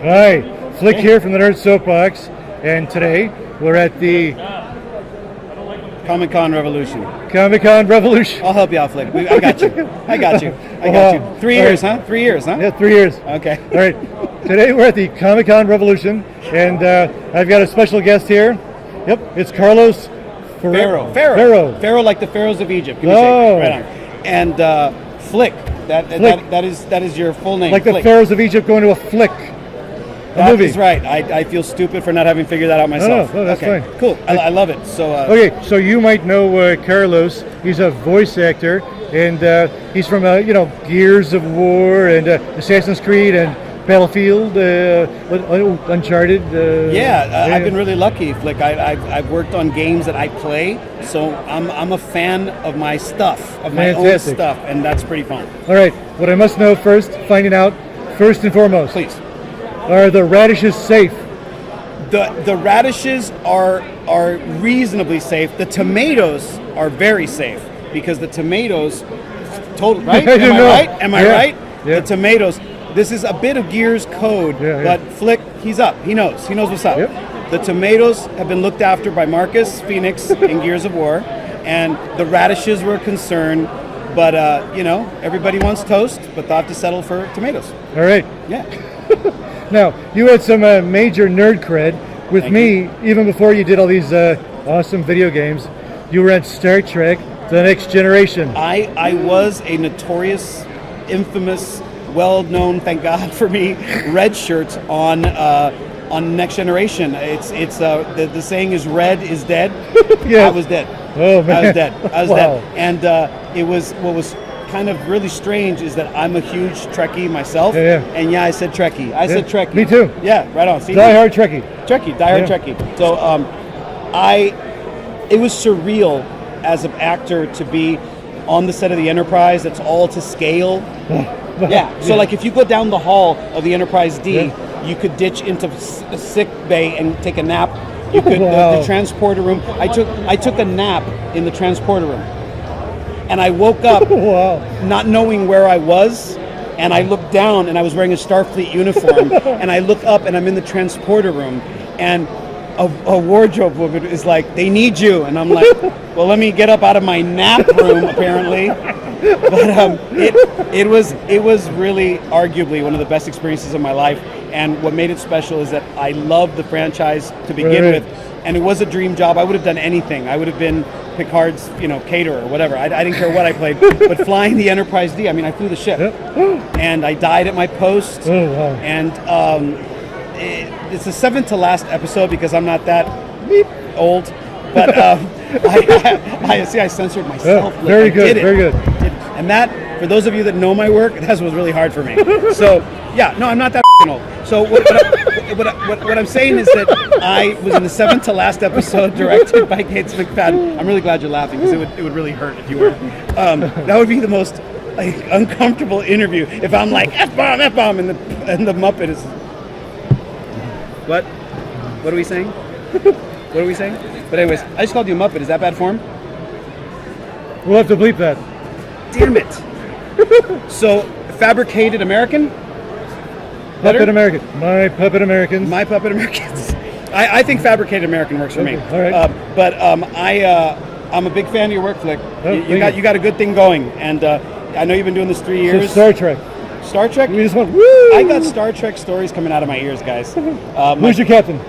Hi, Flick here from the Nerd Soapbox, and today we're at the Comic-Con Revolution. Comic-Con Revolution. I'll help you out, Flick. I got you. I got you. I got you. 3 years, huh? 3 years, huh? Yeah, 3 years. Okay. All right. Today we're at the Comic-Con Revolution, and I've got a special guest here. Yep, it's Carlos Pharaoh. Pharaoh, like the pharaohs of Egypt. Give me a Oh. shake. Right on. And Flick. Flick. That is your full name. Like the Flick. pharaohs of Egypt going to a flick. That movie. is right. I feel stupid for not having figured that out myself. No, that's okay. fine. Cool. I love it. So. Okay, so you might know Carlos. He's a voice actor, and he's from Gears of War and Assassin's Creed and Battlefield, Uncharted. I've been really lucky, Flick. I've worked on games that I play, so I'm a fan of my stuff, of my own Fantastic. stuff, and that's pretty fun. All right, what I must know first, finding out, first and foremost, Please. are the radishes safe? The radishes are reasonably safe. The tomatoes are very safe because the tomatoes, totally right. I Am I know. right? Am I Yeah. right? Yeah. The tomatoes. This is a bit of Gears code, Yeah. but Flick, he's up. He knows. He knows what's up. Yep. The tomatoes have been looked after by Marcus Phoenix in Gears of War, and the radishes were a concern. But everybody wants toast, but they'll have to settle for tomatoes. All right. Yeah. Now, you had some major nerd cred with Thank me even before you did all these awesome video games. You were at Star Trek: The Next Generation. I was a notorious, infamous, well-known, thank God for me, red shirt on Next Generation. It's the saying is red is dead. Yeah. I was dead. Oh, man. I was dead. I was Wow. dead. And it was what was kind of really strange is that I'm a huge Trekkie myself. Yeah. And I said Trekkie. I said Trekkie. Me too. Yeah, right on. See? Die Hard Trekkie. Trekkie, diehard Yeah. Trekkie. So it was surreal as an actor to be on the set of the Enterprise. It's all to scale. Yeah. So like if you go down the hall of the Enterprise D, you could ditch into a sick bay and take a nap. You could Wow. the transporter room. I took a nap in the transporter room, and I woke up Wow. not knowing where I was. And I looked down, and I was wearing a Starfleet uniform. And I look up, and I'm in the transporter room, and a wardrobe woman is like, "They need you," and I'm like, "Well, let me get up out of my nap room." Apparently, but it was really arguably one of the best experiences of my life. And what made it special is that I loved the franchise to begin Right. with, and it was a dream job. I would have done anything. I would have been Picard's, caterer or whatever. I didn't care what I played, but flying the Enterprise D, I mean, I flew the ship, and I died at my post. Oh, wow. And it's the seventh to last episode because I'm not that old, but I censored myself. Yeah, very I good, did it. very good. And that, for those of you that know my work, that was really hard for me. So yeah, no, I'm not that old. So what I'm saying is that I was in the seventh to last episode, directed by Gates McFadden. I'm really glad you're laughing because it would really hurt if you were. That would be the most uncomfortable interview if I'm like F-bomb, and the Muppet is. What? What are we saying? What are we saying? But anyways, I just called you a Muppet. Is that bad form? We'll have to bleep that. Damn it. So, fabricated American? Better? Puppet American. My Puppet Americans. My Puppet Americans. I think fabricated American works for me. Okay, all right. But I'm a big fan of your work, Flick. Oh, You thank you. got a good thing going, and I know you've been doing this 3 So years. Star Trek. Star Trek. We just went, woo! I got Star Trek stories coming out of my ears, guys. Who's your captain?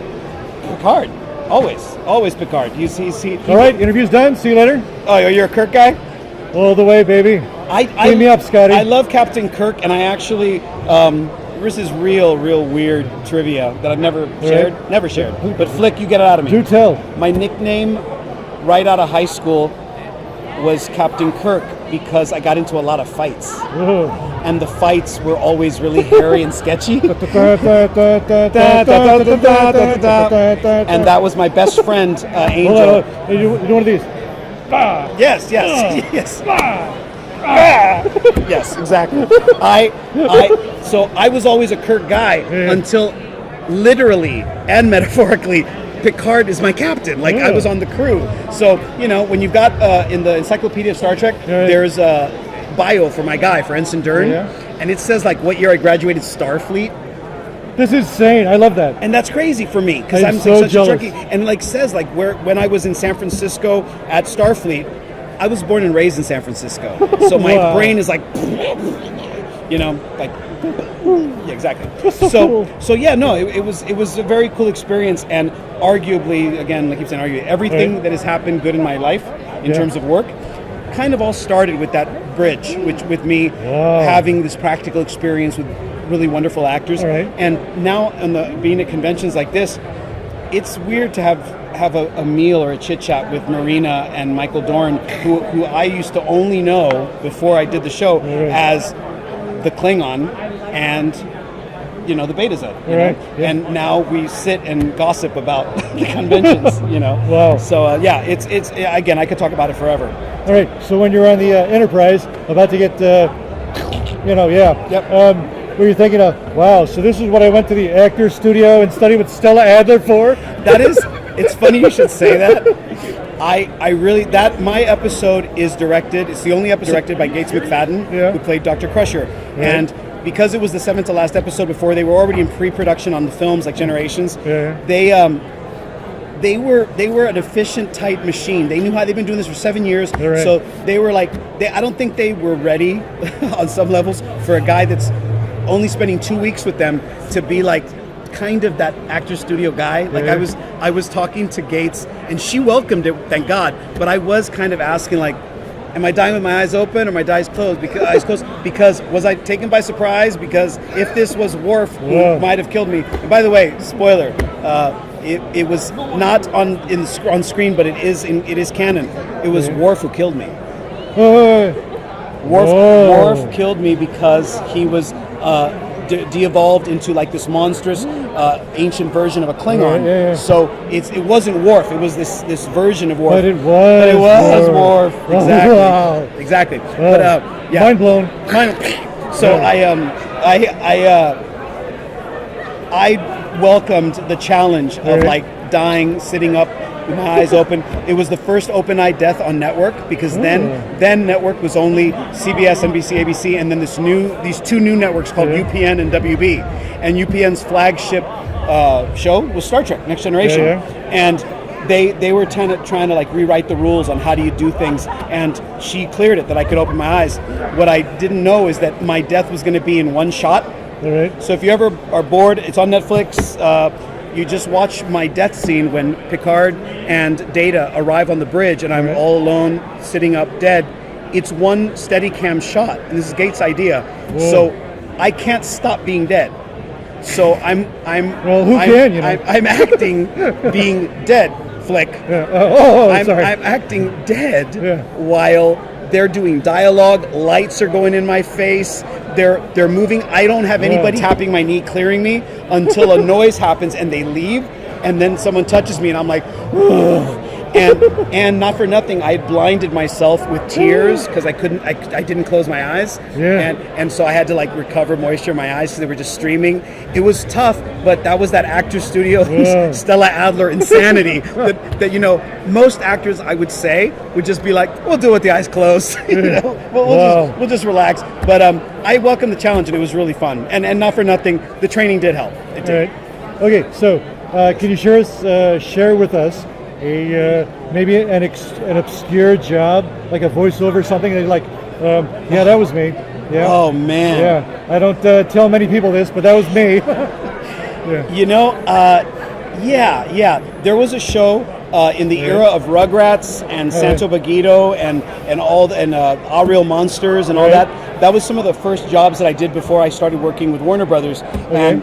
Picard? Always Picard. He's All right, interview's done. See you later. Oh, you're a Kirk guy. All the way, baby. Clean me up, Scotty. I love Captain Kirk, and I actually this is real weird trivia that I've never shared. Right. Never shared. But Flick, you get it out of me. Do tell. My nickname right out of high school was Captain Kirk because I got into a lot of fights. Oh. And the fights were always really hairy and sketchy. And And that was my best friend, Hold Angel. on. You do one of these. Yes. Yes, exactly. So I was always a Kirk guy until literally and metaphorically Picard is my captain. Like I was on the crew. So, when you've got in the Encyclopedia of Star Trek, there's a bio for my guy, for Ensign Dern, and it says like what year I graduated Starfleet. That's insane. I love that. And that's crazy for me because I'm I'm so such jealous. a junkie. And like says like when I was in San Francisco at Starfleet, I was born and raised in San Francisco, so my Wow. brain is like, you know, like yeah, exactly. That's so cool. So yeah, no, it was a very cool experience, and arguably, again, I keep saying arguably, everything Right. that has happened good in my life in Yeah. terms of work, kind of all started with that bridge, which with me Wow. having this practical experience with really wonderful actors, All right. and now being at conventions like this, it's weird to have a meal or a chit chat with Marina and Michael Dorn, who I used to only know before I did the show Right. as the Klingon and the Beta Z. You Right, know? yeah. And now we sit and gossip about the conventions. Wow. So yeah, it's again, I could talk about it forever. All right. So when you're on the Enterprise, about to get, yeah. Yep. Were you thinking of, wow, so this is what I went to the actor studio and studied with Stella Adler for? That is, it's funny you should say that. I really, my episode is directed, it's the only episode directed by Gates McFadden, Yeah. who played Dr. Crusher. Right. And because it was the seventh to last episode before they were already in pre-production on the films like Generations, Yeah. they were an efficient, tight machine. They knew how they've been doing this for 7 years. Right. So they were like, I don't think they were ready on some levels for a guy that's only spending 2 weeks with them to be like kind of that actor studio guy. Like Yeah. I was talking to Gates and she welcomed it, thank God. But I was kind of asking like, am I dying with my eyes open or my eyes closed? Because was I taken by surprise? Because if this was Worf, who Whoa. might have killed me. And by the way, spoiler. It was not on screen, but it is canon. It was Yeah. Worf who killed me. Oh, Worf, Whoa. Worf killed me because he was de-evolved into like this monstrous ancient version of a Klingon. Right, yeah. So it wasn't Worf. It was this version of Worf. but it was. Worf. Oh, Exactly. wow. Exactly. Oh, But yeah. Mind blown. So Yeah. I welcomed the challenge of Right. like dying sitting up with my eyes open. It was the first open-eye death on network because then network was only CBS, NBC, ABC, and then these two new networks called Yeah. UPN and WB. And UPN's flagship show was Star Trek: Next Generation, Yeah, and they were trying to like rewrite the rules on how do you do things, and she cleared it that I could open my eyes. What I didn't know is that my death was going to be in one shot. All right. So if you ever are bored, it's on Netflix. You just watch my death scene when Picard and Data arrive on the bridge, and I'm Right. all alone, sitting up dead. It's one Steadicam shot, and this is Gates' idea. Whoa. So I can't stop being dead. So I'm Well, who I'm, can, you know? I'm acting being dead, Flick. Yeah. I'm Sorry. acting dead Yeah. while they're doing dialogue. Lights are going in my face. They're moving. I don't have anybody tapping my knee, clearing me until a noise happens and they leave. And then someone touches me and I'm like, ugh. And not for nothing, I had blinded myself with tears because I didn't close my eyes. Yeah. And so I had to like recover moisture in my eyes because they were just streaming. It was tough, but that was that actor studio, Yeah. Stella Adler insanity that most actors I would say would just be like, we'll do it with the eyes closed. Wow. We'll just relax. But I welcome the challenge and it was really fun. And not for nothing, the training did help. It All did. right. Okay. So, can you share with us maybe an obscure job, like a voiceover, something that you're like, yeah, that was me. Yeah. Oh man. Yeah. I don't tell many people this, but that was me. Yeah. There was a show in the era of Rugrats and Santo Bagito and Ariel Monsters and all Right. that. That was some of the first jobs that I did before I started working with Warner Brothers. And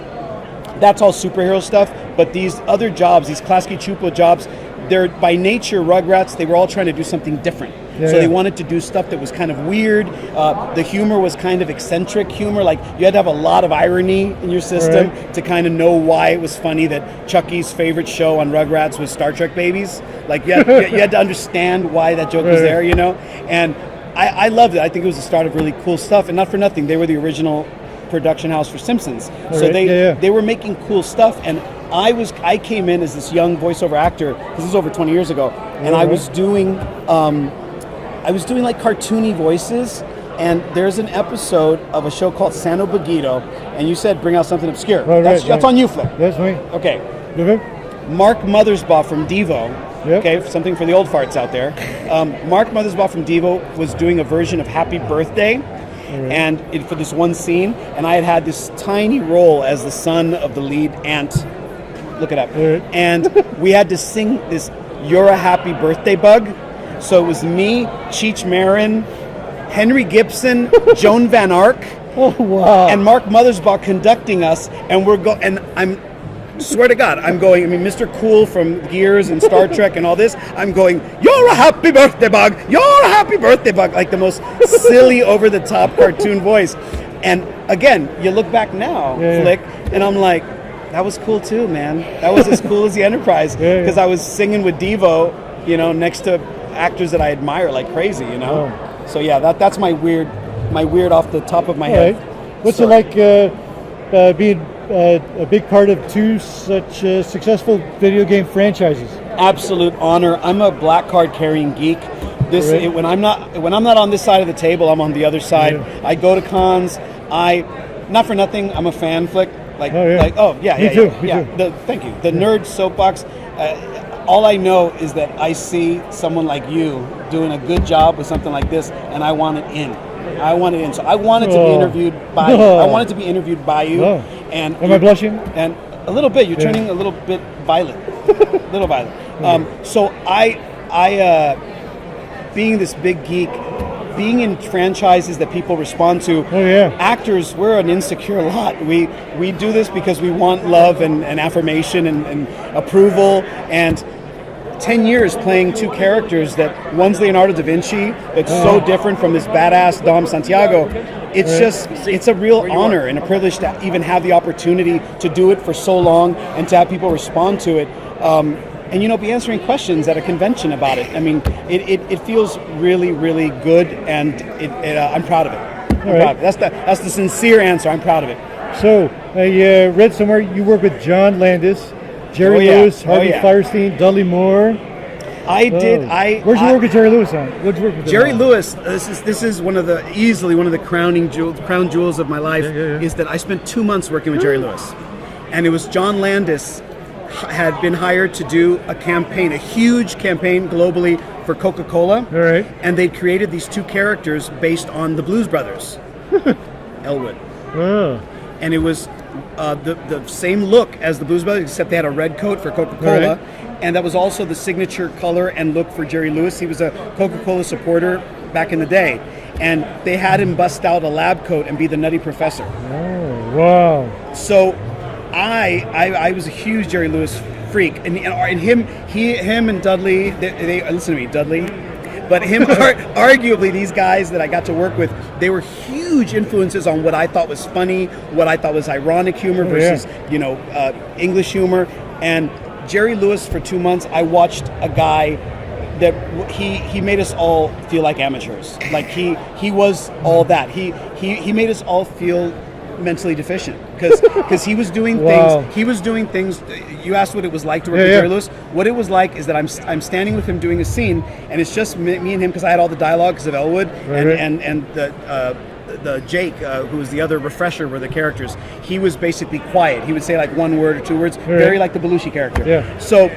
that's all superhero stuff. But these other jobs, these Klasky Chupo jobs, they're by nature Rugrats. They were all trying to do something different. Yeah, So yeah. they wanted to do stuff that was kind of weird. The humor was kind of eccentric humor. Like you had to have a lot of irony in your system Right. to kind of know why it was funny that Chucky's favorite show on Rugrats was Star Trek Babies. Like you had to understand why that joke was Right. there, And I loved it. I think it was the start of really cool stuff. And not for nothing, they were the original production house for Simpsons. So Right. they were making cool stuff. And I came in as this young voiceover actor, because this was over 20 years ago, and I was doing like cartoony voices, And there's an episode of a show called Sano Bagito, and you said bring out something obscure. Right, That's right. on you, Flick. That's me. Okay. Okay. Mark Mothersbaugh from Devo. Yep. Okay, something for the old farts out there. Mark Mothersbaugh from Devo was doing a version of Happy Birthday, and for this one scene, and I had this tiny role as the son of the lead ant. Look it up. Right. And we had to sing this "You're a Happy Birthday Bug." So it was me, Cheech Marin, Henry Gibson, Joan Van Ark, Oh wow. and Mark Mothersbaugh conducting us, and I'm swear to God, I'm going. I mean, Mr. Cool from Gears and Star Trek and all this. I'm going. You're a happy birthday bug. You're a happy birthday bug. Like the most silly, over-the-top cartoon voice. And again, you look back now, Flick, and I'm like, that was cool too, man. That was as cool as the Enterprise because I was singing with Devo, next to actors that I admire like crazy, So yeah, that's my weird off the top of my head. What's it like being a big part of two such successful video game franchises? Absolute honor. I'm a black card carrying geek. When I'm not on this side of the table, I'm on the other side. Yeah. I go to cons. Not for nothing, I'm a fan, Flick. Me too. Thank you. The nerd soapbox. All I know is that I see someone like you doing a good job with something like this, and I want it in. So I wanted to be interviewed by you. I wanted to be interviewed by you. And am I blushing? And a little bit. You're turning a little bit violet. Little violet. So I being this big geek, being in franchises that people respond to, actors, we're an insecure lot. We do this because we want love and affirmation and approval. And 10 years playing two characters that one's Leonardo da Vinci, that's so different from this badass Dom Santiago. It's a real honor and a privilege to even have the opportunity to do it for so long and to have people respond to it. And be answering questions at a convention about it. I mean, it feels really, really good, and I'm proud of it. Proud of it. That's the sincere answer. I'm proud of it. So I read somewhere you work with John Landis, Jerry Lewis, Harvey Firestein, Dudley Moore. I did. Where'd you work with Jerry Lewis on? What'd you work with Jerry Lewis? This is easily one of the crown jewels of my life. Is that I spent 2 months working with Jerry Lewis, and it was John Landis had been hired to do a campaign, a huge campaign globally for Coca-Cola. All right. And they created these two characters based on the Blues Brothers, Elwood. Oh. And it was the same look as the Blues Brothers, except they had a red coat for Coca-Cola. Right. And that was also the signature color and look for Jerry Lewis. He was a Coca-Cola supporter back in the day. And they had him bust out a lab coat and be the Nutty Professor. Oh, wow. So I was a huge Jerry Lewis freak, and him and Dudley. They listen to me, Dudley. But him, arguably, these guys that I got to work with, they were huge influences on what I thought was funny, what I thought was ironic humor versus English humor. And Jerry Lewis, for 2 months, I watched a guy that he made us all feel like amateurs. Like he was all that. He made us all feel mentally deficient because he was doing things. He was doing things. You asked what it was like to work with Jerry Lewis. What it was like is that I'm standing with him doing a scene, and it's just me and him because I had all the dialogue because of Elwood and the Jake, who was the other refresher, were the characters. He was basically quiet. He would say like one word or two words, very like the Belushi character. Yeah. So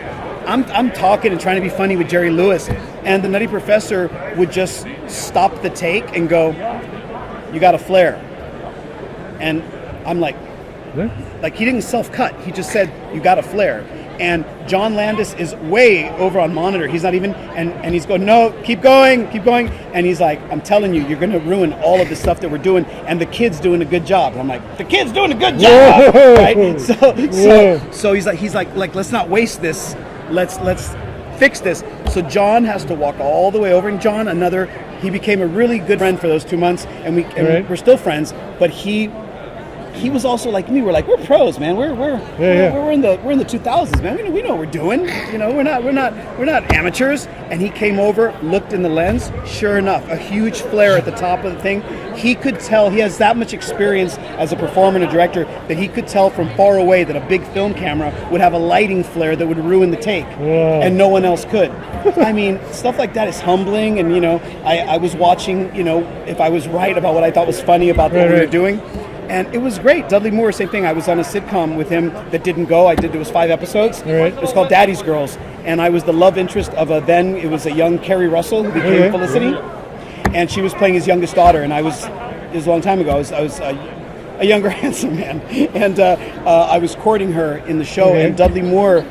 I'm talking and trying to be funny with Jerry Lewis, and the Nutty Professor would just stop the take and go, "You got a flare." And I'm like, he didn't self-cut. He just said, "You got a flare." And John Landis is way over on monitor. He's not even, and he's going, "No, keep going." And he's like, "I'm telling you, you're going to ruin all of the stuff that we're doing. And the kid's doing a good job." And I'm like, "The kid's doing a good job." Right? So he's like, let's not waste this. Let's fix this. So John has to walk all the way over. And John, he became a really good friend for those 2 months. And we're still friends, but he he was also like me. We're pros, man. We're in the 2000s, man. We know what we're doing. You know, we're not amateurs. And he came over, looked in the lens. Sure enough, a huge flare at the top of the thing. He could tell. He has that much experience as a performer and a director that he could tell from far away that a big film camera would have a lighting flare that would ruin the take, and no one else could. I mean, stuff like that is humbling. And you know, I was watching. You know, if I was right about what I thought was funny about what we were doing. And it was great. Dudley Moore, same thing. I was on a sitcom with him that didn't go. It was 5 episodes. Right. It was called Daddy's Girls. And I was the love interest of it was a young Kerry Russell who became Felicity. And she was playing his youngest daughter. And it was a long time ago. I was a younger, handsome man. And I was courting her in the show. And Dudley Moore,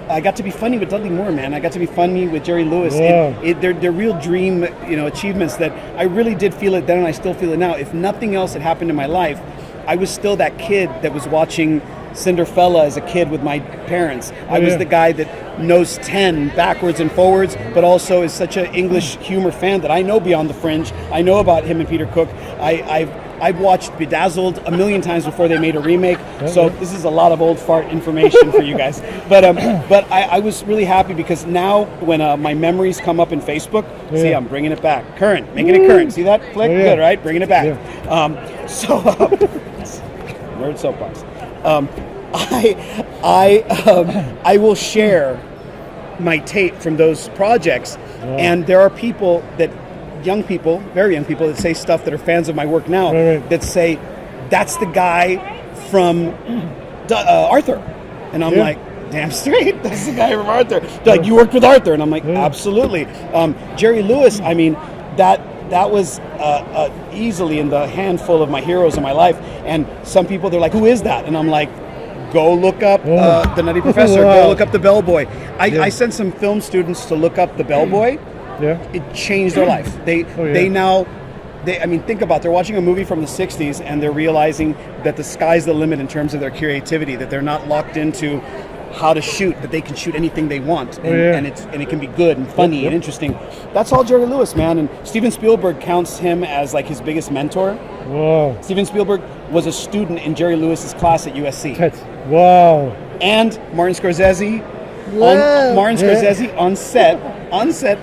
I got to be funny with Dudley Moore, man. I got to be funny with Jerry Lewis. They're real dream, achievements that I really did feel it then, and I still feel it now. If nothing else had happened in my life, I was still that kid that was watching Cinderfella as a kid with my parents. I was the guy that knows 10 backwards and forwards, but also is such an English humor fan that I know Beyond the Fringe. I know about him and Peter Cook. I've watched Bedazzled a million times before they made a remake, so this is a lot of old fart information for you guys. But I was really happy because now when my memories come up in Facebook, see, I'm bringing it back. Current, making it current. See that, Flick? Good, right? Bringing it back. Nerd soapbox. I will share my tape from those projects, and there are people that, young people, very young people, that say stuff that are fans of my work now, that say, that's the guy from Arthur. And I'm like, damn straight, that's the guy from Arthur. They're like, you worked with Arthur? And I'm like, absolutely. Jerry Lewis, I mean, that was easily in the handful of my heroes in my life. And some people, they're like, who is that? And I'm like, go look up the Nutty Professor. Go look up the Bellboy. I sent some film students to look up the Bellboy. It changed their life. I mean, think about it. They're watching a movie from the 60s and they're realizing that the sky's the limit in terms of their creativity, that they're not locked into how to shoot, that they can shoot anything they want, and it can be good and funny and interesting. That's all Jerry Lewis, man. And Steven Spielberg counts him as like his biggest mentor. Wow. Steven Spielberg was a student in Jerry Lewis's class at USC. And Martin Scorsese. On set,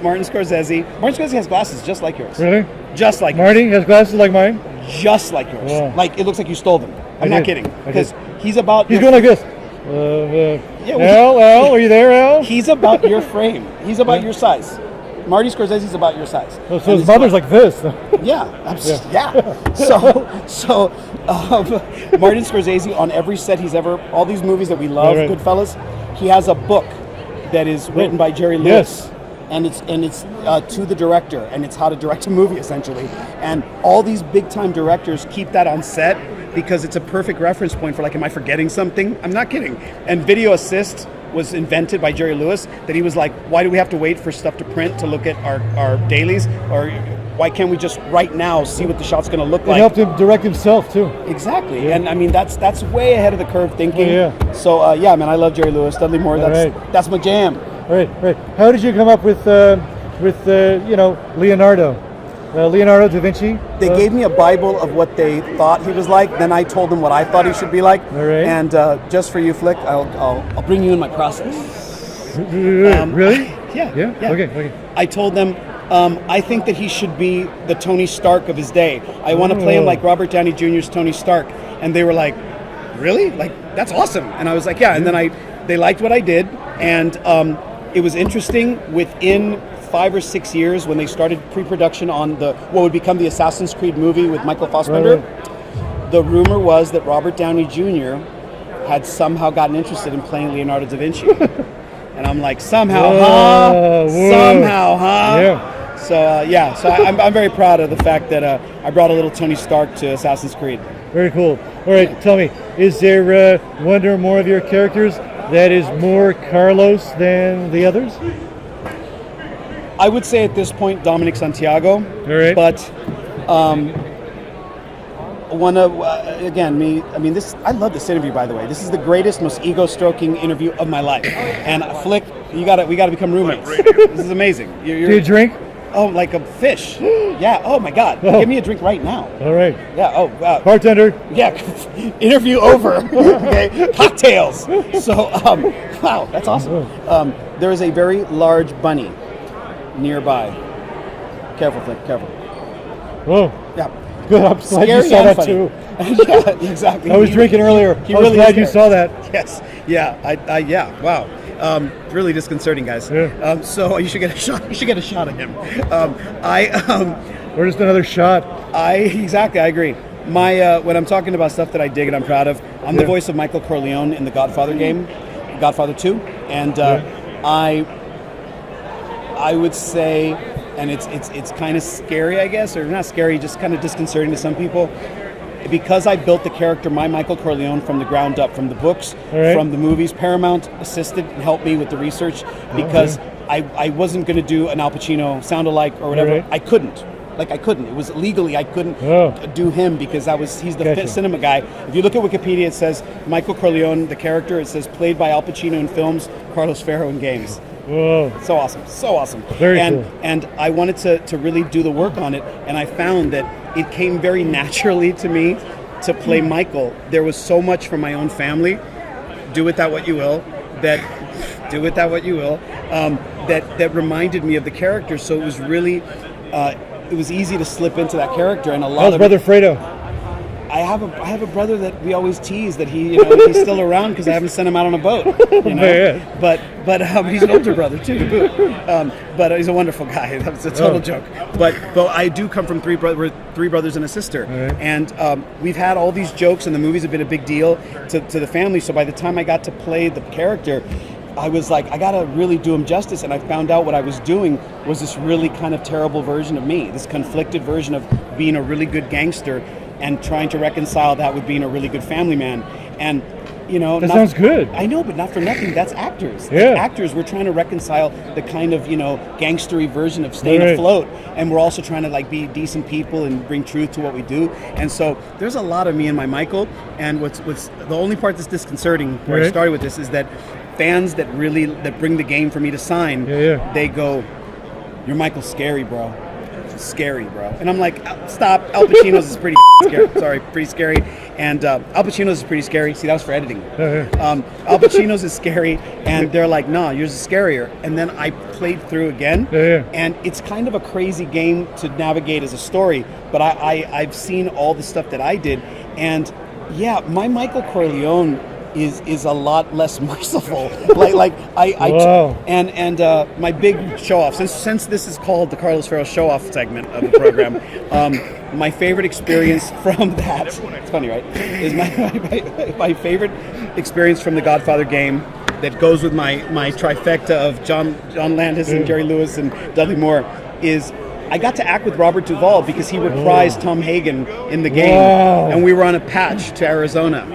Martin Scorsese has glasses just like yours. Really? Just like Marty has glasses like mine? Just like yours. Like, it looks like you stole them. I'm not kidding. Because he's about... He's going like this. Al, are you there, Al? He's about your frame. He's about your size. Marty Scorsese's about your size. Oh, so his mother's like this. So Martin Scorsese, on every set he's ever... All these movies that we love, Goodfellas, he has a book that is written by Jerry Lewis. And it's to the director, and it's how to direct a movie, essentially. And all these big-time directors keep that on set because it's a perfect reference point for, like, am I forgetting something? I'm not kidding. And video assist was invented by Jerry Lewis, that he was like, why do we have to wait for stuff to print to look at our dailies? Or why can't we just right now see what the shot's going to look like? It helped him direct himself, too. Exactly. And, I mean, that's way ahead of the curve thinking. So, man, I love Jerry Lewis. Dudley Moore, that's my jam. Right. How did you come up with Leonardo? Leonardo da Vinci? They gave me a Bible of what they thought he was like. Then I told them what I thought he should be like. And just for you, Flick, I'll bring you in my process. Really? Yeah. Okay. I told them I think that he should be the Tony Stark of his day. I want to play him like Robert Downey Jr.'s Tony Stark. And they were like, really? Like, that's awesome. And I was like, yeah. And then they liked what I did. And it was interesting. Within 5 or 6 years, when they started pre-production on what would become the Assassin's Creed movie with Michael Fassbender, the rumor was that Robert Downey Jr. had somehow gotten interested in playing Leonardo da Vinci. And I'm like, somehow, huh? Yeah. So I'm very proud of the fact that I brought a little Tony Stark to Assassin's Creed. Very cool. All right, tell me, is there one or more of your characters that is more Carlos than the others? I would say at this point Dominic Santiago. All right. But one of this. I love this interview, by the way. This is the greatest, most ego-stroking interview of my life. And Flick, we got to become roommates. This is amazing. Do you drink? Oh, like a fish. Yeah. Oh my God. Oh. Give me a drink right now. All right. Yeah. Oh. Bartender. Yeah. Interview over. Okay. Cocktails. So, wow, that's awesome. There is a very large bunny nearby. Careful, Flip. Careful. Oh, Yeah. good. I'm glad you Scary saw and that funny. too. Yeah. Exactly. I was drinking earlier. He I was really glad is you scary. saw that. Yes. Yeah. Yeah. Wow. Really disconcerting, guys. Yeah. So you should get a shot. You should get a shot of him. Or just another shot. Exactly. I agree. My when I'm talking about stuff that I dig and I'm proud of, I'm the Yeah. voice of Michael Corleone in the Godfather game, Godfather 2, and I would say, and it's kind of scary, I guess, or not scary, just kind of disconcerting to some people. Because I built the character, my Michael Corleone, from the ground up, from the books, All right. from the movies. Paramount assisted and helped me with the research because I wasn't going to do an Al Pacino sound-alike or whatever. All right. I couldn't. I couldn't. It was legally, I couldn't do him because he's the Gotcha. cinema guy. If you look at Wikipedia, it says Michael Corleone, the character, it says played by Al Pacino in films, Carlos Ferro in games. Whoa. So awesome, so awesome. Very and, cool. And I wanted to really do the work on it, and I found that it came very naturally to me to play Michael. There was so much from my own family, do with that what you will, that reminded me of the character. So it was really, it was easy to slip into that character, and a lot How's of Brother Fredo? I have a brother that we always tease that he's still around because I haven't sent him out on a boat, Man. But he's an older brother too to boot. But he's a wonderful guy. That's a total joke. But I do come from three brothers and a sister, Right. and we've had all these jokes, and the movies have been a big deal to the family. So by the time I got to play the character, I was like, I gotta really do him justice, and I found out what I was doing was this really kind of terrible version of me, this conflicted version of being a really good gangster and trying to reconcile that with being a really good family man. And That sounds good. I know, but not for nothing. That's actors. Yeah. Like actors, we're trying to reconcile the kind of gangstery version of staying Right. afloat, and we're also trying to be decent people and bring truth to what we do. And so there's a lot of me in my Michael. And what's the only part that's disconcerting where I Right. started with this is that fans that bring the game for me to sign, Yeah. they go, "Your Michael's scary, bro. Scary, bro." And I'm like, "Stop. Al Pacino's is pretty scary. Sorry, pretty scary." And Al Pacino's is pretty scary. See, that was for editing. Al Pacino's is scary, and they're like, "Nah, yours is scarier." And then I played through again, and it's kind of a crazy game to navigate as a story. But I've seen all the stuff that I did, and yeah, my Michael Corleone is a lot less merciful. Wow. And my big show off, since this is called the Carlos Ferro show off segment of the program, my favorite experience from that, it's funny, right? Is my favorite experience from the Godfather game that goes with my trifecta of John Landis and Jerry Lewis and Dudley Moore is I got to act with Robert Duvall because he reprised Tom Hagen in the game, Wow. and we were on a patch to Arizona.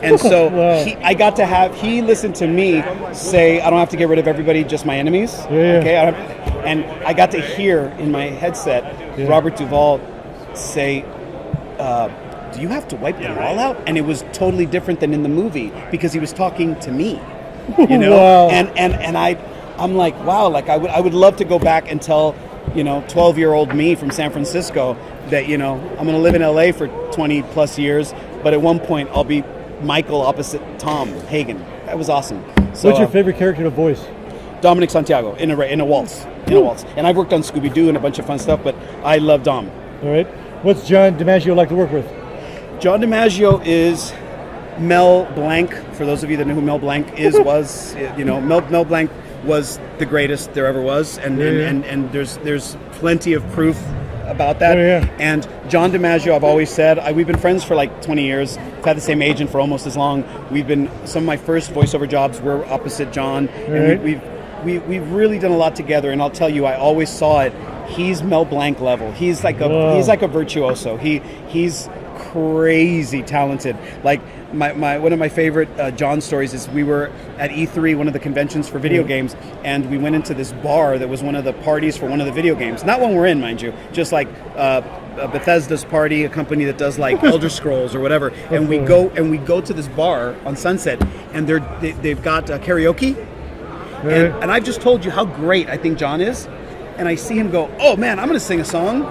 And so Wow. he listened to me say, "I don't have to get rid of everybody, just my enemies." Yeah. Okay, and I got to hear in my headset Robert Duvall say, "Do you have to wipe them all out?" And it was totally different than in the movie because he was talking to me, Wow. And I'm like, wow, like I would love to go back and tell 12-year-old me from San Francisco that I'm going to live in LA for 20 plus years, but at one point I'll be Michael opposite Tom Hagen. That was awesome. So, What's your favorite character to voice? Dominic Santiago in a waltz. And I've worked on Scooby-Doo and a bunch of fun stuff, but I love Dom. All right. What's John DiMaggio like to work with? John DiMaggio is Mel Blanc. For those of you that know who Mel Blanc was, Mel Blanc was the greatest there ever was, and there's plenty of proof about that. And John DiMaggio, I've always said, we've been friends for like 20 years. I've had the same agent for almost as long. Some of my first voiceover jobs were opposite John, and we've really done a lot together. And I'll tell you, I always saw it. He's Mel Blanc level. He's like a virtuoso. He's crazy talented. Like one of my favorite John stories is we were at E3, one of the conventions for video games, and we went into this bar that was one of the parties for one of the video games. Not one we're in, mind you, just like Bethesda's party, a company that does like Elder Scrolls or whatever. And we go to this bar on Sunset, and they've got karaoke. And I've just told you how great I think John is. and I see him go, oh man, I'm going to sing a song.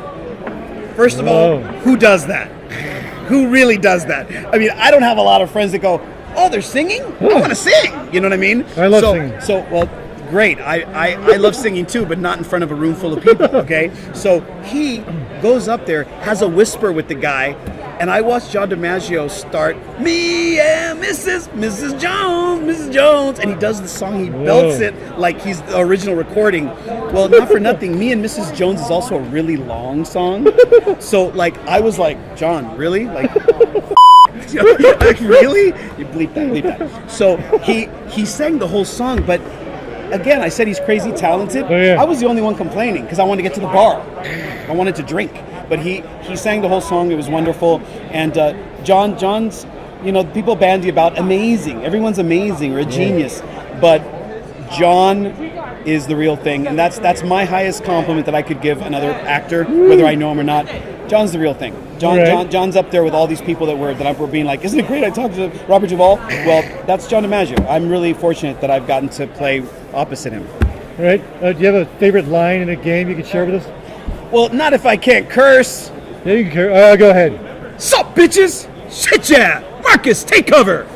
First of Whoa. all, who does that? Who really does that? I mean, I don't have a lot of friends that go, oh, they're singing? I want to sing. You know what I mean? I love singing. So, well, great. I love singing too, but not in front of a room full of people, okay? So he goes up there, has a whisper with the guy, and I watched John DiMaggio start, me and Mrs. Jones, and he does the song, he belts it like he's the original recording. Well, not for nothing, me and Mrs. Jones is also a really long song. So, like, I was like, John, really? Like, like, really? You bleep that. So he sang the whole song, but again, I said he's crazy talented. Oh, yeah. I was the only one complaining because I wanted to get to the bar. I wanted to drink. But he sang the whole song. It was wonderful. And John's, you know, people bandy about amazing. Everyone's amazing or a genius. But John is the real thing. And that's my highest compliment that I could give another actor, whether I know him or not. John's the real thing. John's up there with all these people that we're being like, isn't it great I talked to Robert Duvall? Well, that's John DiMaggio. I'm really fortunate that I've gotten to play opposite him. All right. Do you have a favorite line in a game you could share with us? Well, not if I can't curse. Yeah, you can. Go ahead. Sup, bitches? Shit, yeah. Marcus, take cover.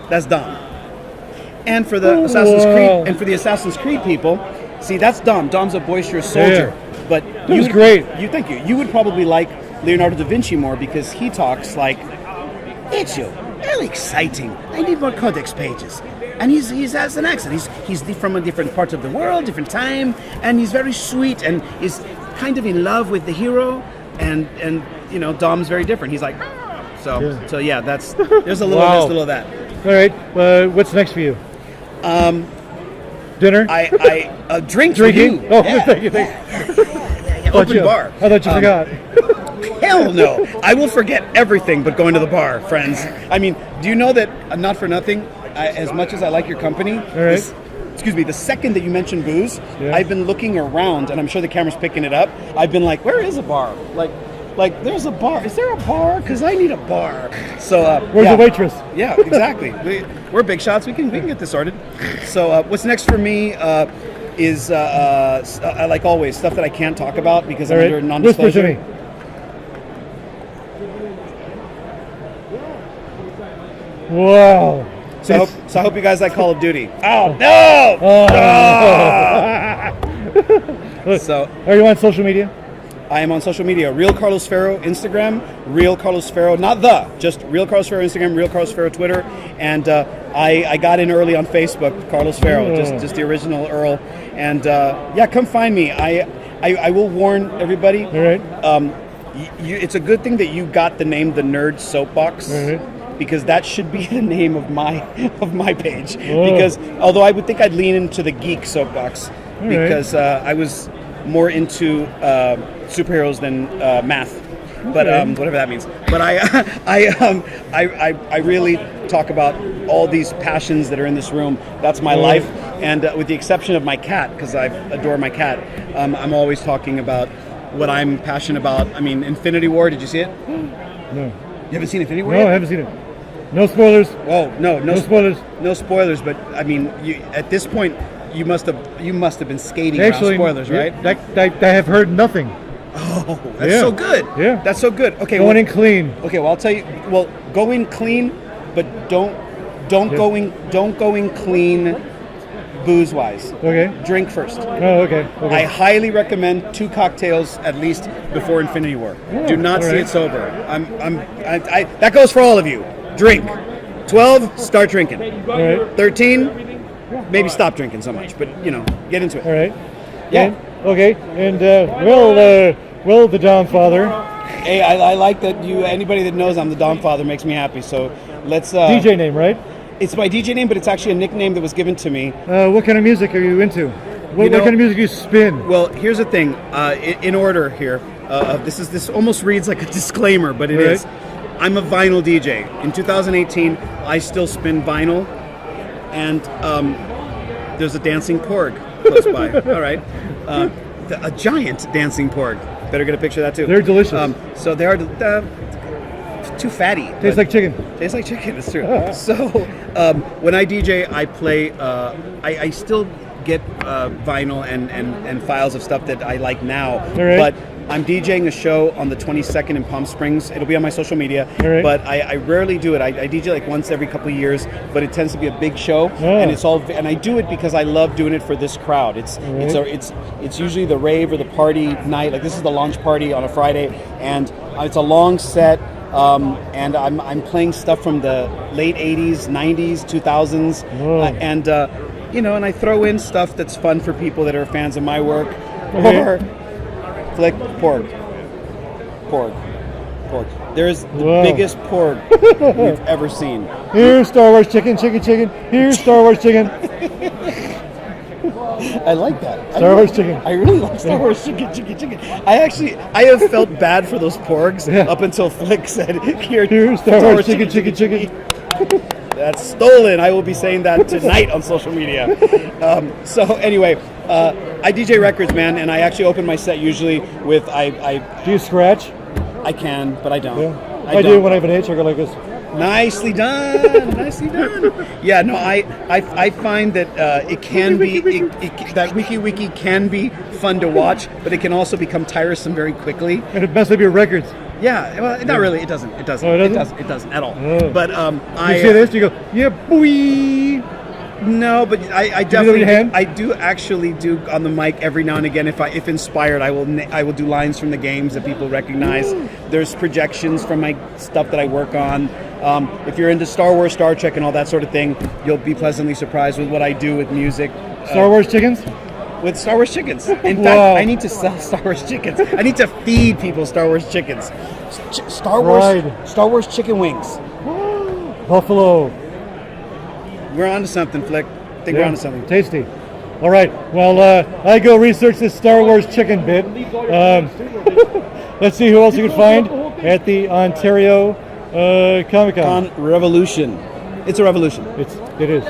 That's Dom. And for the Assassin's Wow. Creed, and for the Assassin's Creed people, see, that's Dom. Dom's a boisterous soldier. Yeah. But That was great. Thank you. You would probably like Leonardo da Vinci more because he talks like, Ezio, very exciting. I need more codex pages. And he has an accent. He's from a different part of the world, different time, and he's very sweet and is kind of in love with the hero. And you know, Dom's very different. He's like, so yeah, that's there's a little Wow. there's a little of that. All right. What's next for you? Dinner? I drink Drinking? for you. Oh, Yeah. thank you. Open bar. I thought you forgot. Hell no. I will forget everything but going to the bar, friends. I mean, do you know that, not for nothing, as much as I like your company, right. the second that you mentioned booze, Yeah. I've been looking around, and I'm sure the camera's picking it up. I've been like, where is a bar? Like there's a bar. Is there a bar? Because I need a bar. So Where's yeah. the waitress? Yeah, exactly. We're big shots. We can get this sorted. So what's next for me is like always stuff that I can't talk about because All I'm right. under non-disclosure. Whisper to me. Wow. So I hope you guys like Call of Duty. Oh no! So Are you on social media? I am on social media. Real Carlos Ferro Instagram, Real Carlos Ferro, just Real Carlos Ferro Instagram, Real Carlos Ferro Twitter, and I got in early on Facebook, Carlos Ferro, just the original Earl, and yeah, come find me. I will warn everybody. All right. It's a good thing that you got the name The Nerd Soapbox. All right. Because that should be the name of my page. Oh. Because although I would think I'd lean into the geek soapbox, right. because I was more into superheroes than math, but Okay. whatever that means. But I really talk about all these passions that are in this room. That's my life, and with the exception of my cat, because I adore my cat, I'm always talking about what I'm passionate about. I mean, Infinity War. Did you see it? No. You haven't seen Infinity War No, yet? I haven't seen it. No spoilers. Oh no spoilers. No spoilers. But I mean, at this point, you must have been skating Actually, around spoilers, right? I have heard nothing. Oh, that's Yeah. so good. Yeah. That's so good. Okay, Going in clean. Okay, well I'll tell you. Well, go in clean, but don't go in clean, booze wise. Okay. Drink first. Oh, okay. I Okay. highly recommend 2 cocktails at least before Infinity War. Do not all see right. it sober. I that goes for all of you. Drink. 12, start drinking. All right. 13, maybe stop drinking so much, but you know, get into it. All right. Yeah. And, okay. And well, the Dom Father, Hey, I like that anybody that knows I'm the Dom Father makes me happy. So let's. DJ name, right? It's my DJ name, but it's actually a nickname that was given to me. What kind of music are you into? What know- kind of music do you spin? Well, here's the thing. In order here, this almost reads like a disclaimer, but it Right. is. I'm a vinyl DJ. In 2018, I still spin vinyl, and there's a dancing porg close by. All right, a giant dancing porg. Better get a picture of that too. They're delicious. So they are too fatty. Tastes like chicken. Tastes like chicken. It's true. So when I DJ, I play. I still get vinyl and files of stuff that I like now. right. But I'm DJing a show on the 22nd in Palm Springs. It'll be on my social media, right. but I rarely do it. I DJ like once every couple of years, but it tends to be a big show, and I do it because I love doing it for this crowd. It's usually the rave or the party night. Like this is the launch party on a Friday, and it's a long set. And I'm playing stuff from the late 80s, 90s, 2000s, and and I throw in stuff that's fun for people that are fans of my work. Or Flick, porg. There's the biggest porg we've ever seen. Here's Star Wars chicken. Here's Star Wars chicken. I like that. Star Wars chicken. I really like Star Wars chicken. I have felt bad for those porgs up until Flick said, here's Star Wars chicken. That's stolen. I will be saying that tonight on social media. So anyway, I DJ records, man, and I actually open my set usually with Do you scratch? I can, but I don't. Yeah. I do when I have an itch. I go like this. Nicely done. Yeah, no, I find that it can be that wiki can be fun to watch, but it can also become tiresome very quickly. And it messes up your records. Yeah, well, not really. It doesn't. Oh, it doesn't? It doesn't at all. Oh. But You see this? You go, yeah, boy. No, but I Do definitely you do it with your hand? I do actually do on the mic every now and again. If inspired, I will do lines from the games that people recognize. There's projections from my stuff that I work on. If you're into Star Wars, Star Trek, and all that sort of thing, you'll be pleasantly surprised with what I do with music. Star Wars chickens? With Star Wars chickens. In Wow. fact, I need to sell Star Wars chickens. I need to feed people Star Wars chickens. Star Wars chicken wings. Buffalo. We're onto something, Flick. I think we're onto something. Tasty. All right. Well, I go research this Star Wars chicken bit. Let's see who else you can find at the Ontario Comic Con. On Revolution. It's a revolution. It is.